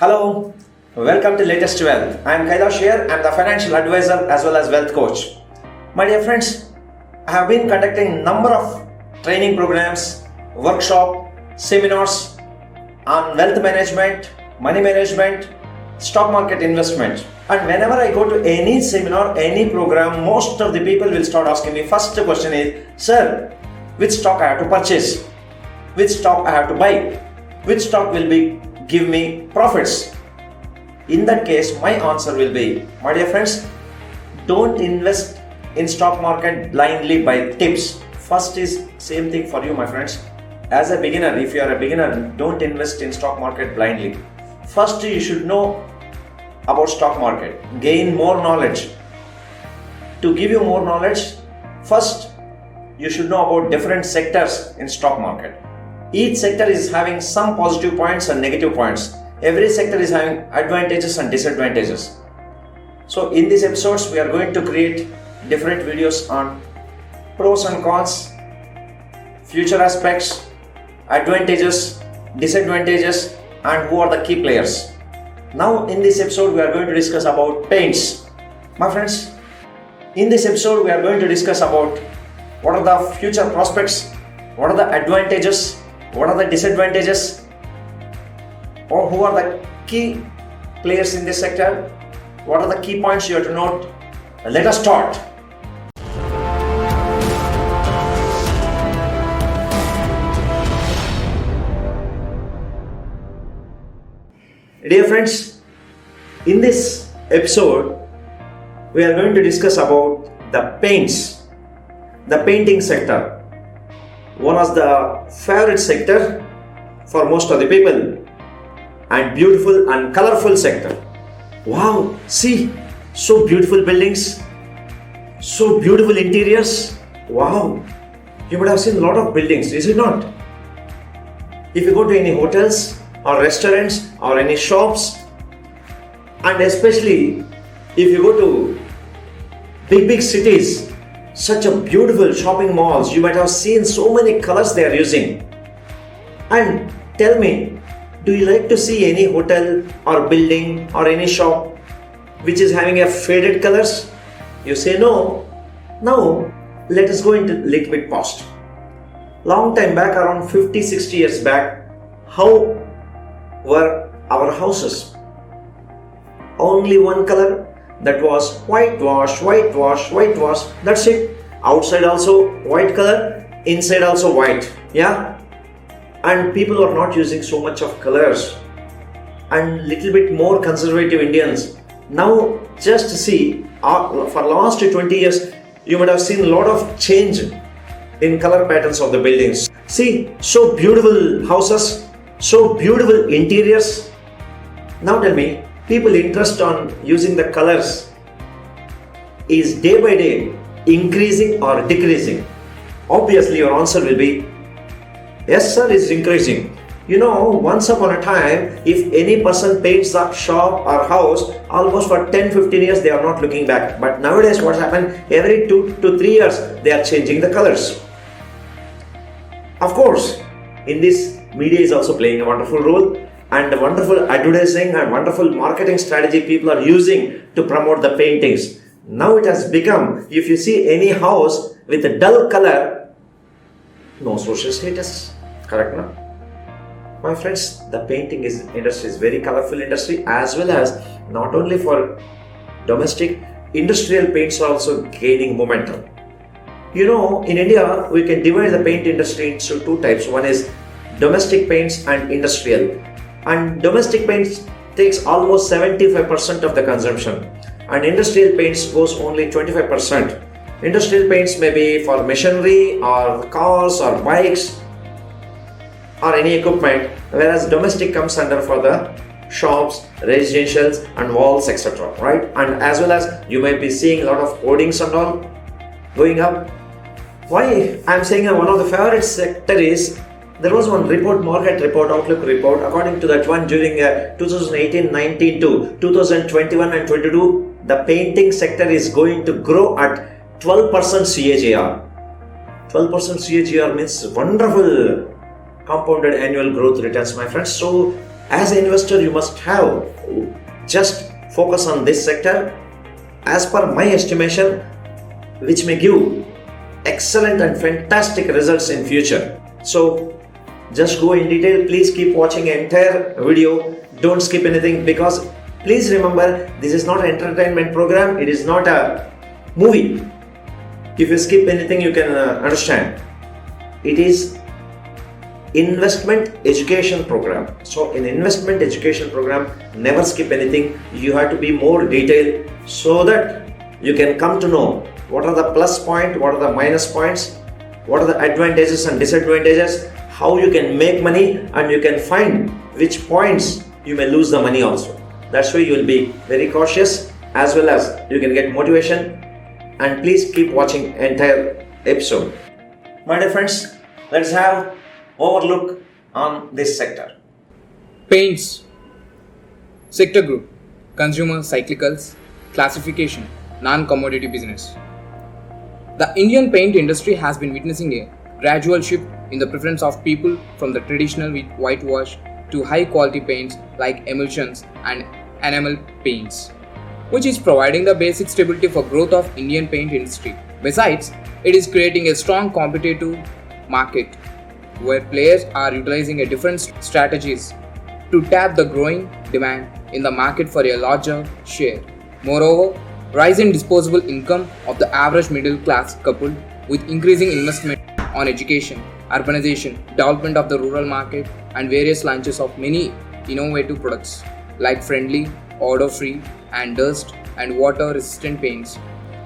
Hello, welcome to Latest Wealth. I am Kailash here. I am the financial advisor as well as wealth coach. My dear friends, I have been conducting number of training programs, workshop, seminars on wealth management, money management, stock market investment. And whenever I go to any seminar, any program, most of the people will start asking me, first question is, sir, which stock I have to purchase? Which stock I have to buy? Which stock will give me profits? In that case, my answer will be, my dear friends, don't invest in stock market blindly by tips. First is same thing for you, my friends. As a beginner, if you are a beginner, don't invest in stock market blindly. First, you should know about stock market. Gain more knowledge. To give you more knowledge, first, you should know about different sectors in stock market. Each sector is having some positive points and negative points. Every sector is having advantages and disadvantages. So in these episodes, we are going to create different videos on pros and cons, future aspects, advantages, disadvantages, and who are the key players. Now in this episode, we are going to discuss about paints. My friends, in this episode, we are going to discuss about what are the future prospects, what are the advantages, what are the disadvantages, or who are the key players in this sector, what are the key points you have to note. Let us start. Dear friends, in this episode, we are going to discuss about the paints, the painting sector. One of the favorite sector for most of the people, and beautiful and colorful sector. Wow, see, so beautiful buildings, so beautiful interiors. Wow, you would have seen a lot of buildings, is it not? If you go to any hotels or restaurants or any shops, and especially if you go to big cities, such a beautiful shopping malls, you might have seen so many colors they are using. And tell me, do you like to see any hotel or building or any shop which is having a faded colors? You say no. Now let us go into little bit past. Long time back, around 50-60 years back, how were our houses? Only one color, that was whitewash. That's it. Outside also white color, inside also white. Yeah. And people are not using so much of colors. And little bit more conservative Indians. Now just see, for last 20 years, you might have seen a lot of change in color patterns of the buildings. See, so beautiful houses, so beautiful interiors. Now tell me, people interest on using the colors is day by day increasing or decreasing? Obviously your answer will be yes sir, it's increasing. You know, once upon a time, if any person paints a shop or house, almost for 10-15 years they are not looking back. But nowadays what's happened, every 2 to 3 years they are changing the colors. Of course, in this, media is also playing a wonderful role, and the wonderful advertising and wonderful marketing strategy people are using to promote the paintings. Now it has become, if you see any house with a dull color, no social status. Correct now? My friends, the painting industry is very colorful industry, as well as not only for domestic, industrial paints are also gaining momentum. You know, in India, we can divide the paint industry into two types. One is domestic paints and industrial. And domestic paints takes almost 75% of the consumption, and industrial paints goes only 25%. Industrial paints may be for machinery or cars or bikes or any equipment, whereas domestic comes under for the shops, residentials and walls, etc. Right? And as well as you may be seeing a lot of hoardings and all going up. Why I am saying one of the favorite sector is, there was one report, market report, outlook report. According to that one, during 2018-19 to 2021 and 22, the painting sector is going to grow at 12% CAGR. 12% CAGR means wonderful compounded annual growth returns, my friends. So As an investor, you must have just focus on this sector as per my estimation, which may give excellent and fantastic results in future. So just go in detail. Please keep watching entire video. Don't skip anything, because please remember, this is not an entertainment program. It is not a movie. If you skip anything, you can understand. It is investment education program. So in investment education program, never skip anything. You have to be more detailed so that you can come to know what are the plus point, what are the minus points, what are the advantages and disadvantages, how you can make money, and you can find which points you may lose the money also. That's why you will be very cautious, as well as you can get motivation. And please keep watching entire episode. My dear friends, let's have overlook on this sector. Paints sector group: consumer cyclicals, classification, non-commodity business. The Indian paint industry has been witnessing a gradual shift in the preference of people from the traditional whitewash to high quality paints like emulsions and enamel paints, which is providing the basic stability for growth of Indian paint industry. Besides, it is creating a strong competitive market where players are utilizing a different strategies to tap the growing demand in the market for a larger share. Moreover, rise in disposable income of the average middle class coupled with increasing investment on education, urbanization, development of the rural market, and various launches of many innovative products like friendly, odor-free, and dust and water-resistant paints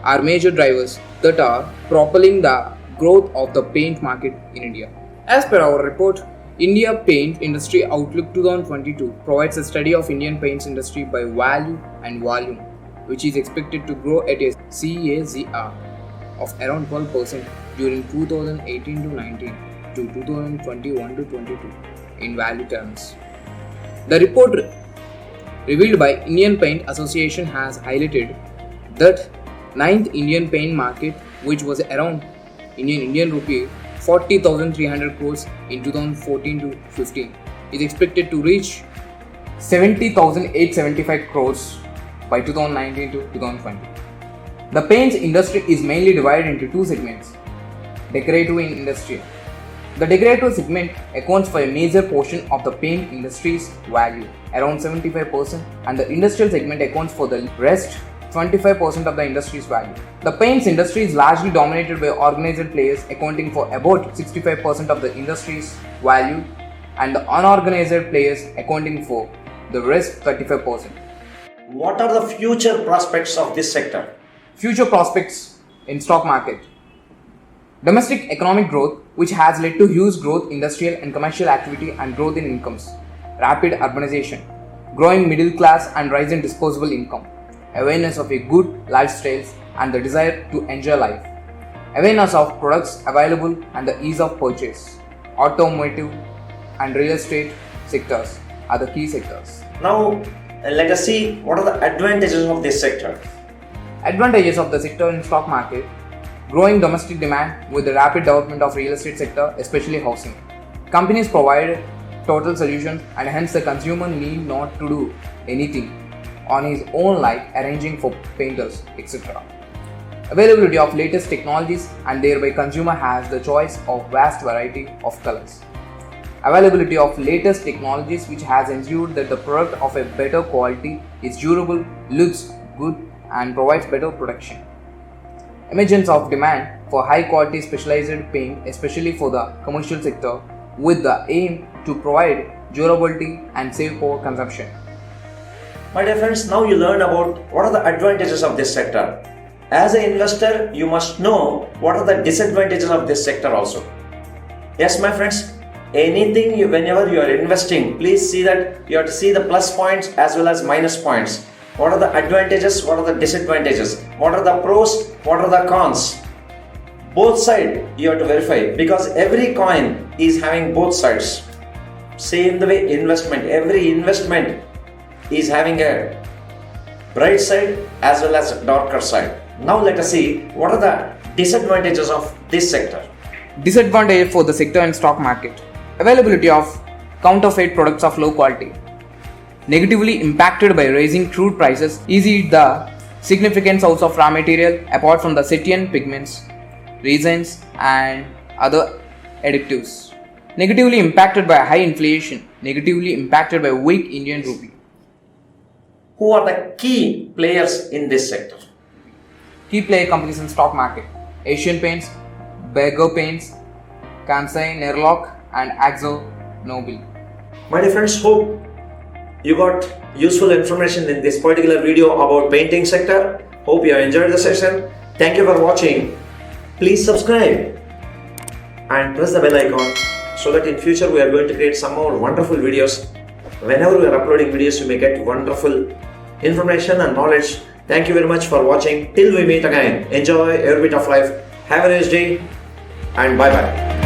are major drivers that are propelling the growth of the paint market in India. As per our report, India Paint Industry Outlook 2022 provides a study of Indian paints industry by value and volume, which is expected to grow at a CAGR of around 12% during 2018 to 19 to 2021 to 22 in value terms. The report revealed by Indian Paint Association has highlighted that 9th Indian paint market, which was around Indian rupee 40,300 crores in 2014 to 15, is expected to reach 70,875 crores by 2019 to 2020. The paints industry is mainly divided into two segments: decorative and industrial. The decorative segment accounts for a major portion of the paint industry's value, around 75%, and the industrial segment accounts for the rest, 25% of the industry's value. The paints industry is largely dominated by organized players, accounting for about 65% of the industry's value, and the unorganized players accounting for the rest, 35%. What are the future prospects of this sector? Future prospects in stock market. Domestic economic growth, which has led to huge growth in industrial and commercial activity and growth in incomes. Rapid urbanization, growing middle class and rise in disposable income. Awareness of a good lifestyles and the desire to enjoy life. Awareness of products available and the ease of purchase. Automotive and real estate sectors are the key sectors. Now, let us see what are the advantages of this sector. Advantages of the sector in stock market: growing domestic demand with the rapid development of real estate sector, especially housing. Companies provide total solutions, and hence the consumer need not to do anything on his own, like arranging for painters, etc. Availability of latest technologies, and thereby consumer has the choice of vast variety of colors. Availability of latest technologies, which has ensured that the product of a better quality is durable, looks good, and provides better protection. Emergence of demand for high quality specialized paint, especially for the commercial sector, with the aim to provide durability and save power consumption. My dear friends, now you learn about what are the advantages of this sector. As an investor, you must know what are the disadvantages of this sector also. Yes, my friends, whenever you are investing, please see that you have to see the plus points as well as minus points. What are the advantages? What are the disadvantages? What are the pros? What are the cons? Both sides you have to verify, because every coin is having both sides. Same the way investment, every investment is having a bright side as well as a darker side. Now let us see what are the disadvantages of this sector. Disadvantage for the sector and stock market: availability of counterfeit products of low quality. negatively impacted by rising crude prices is it the significant source of raw material apart from the cetian pigments, resins and other additives. Negatively impacted by high inflation, negatively impacted by weak Indian rupee. Who are the key players in this sector? Key player companies in stock market: Asian Paints, Berger Paints, Kansai Nerlock and Axo Nobel. My dear friends, hope you got useful information in this particular video about painting sector. Hope you enjoyed the session. Thank you for watching. Please subscribe and press the bell icon so that in future we are going to create some more wonderful videos. Whenever we are uploading videos, you may get wonderful information and knowledge. Thank you very much for watching. Till we meet again, enjoy every bit of life. Have a nice day and bye bye.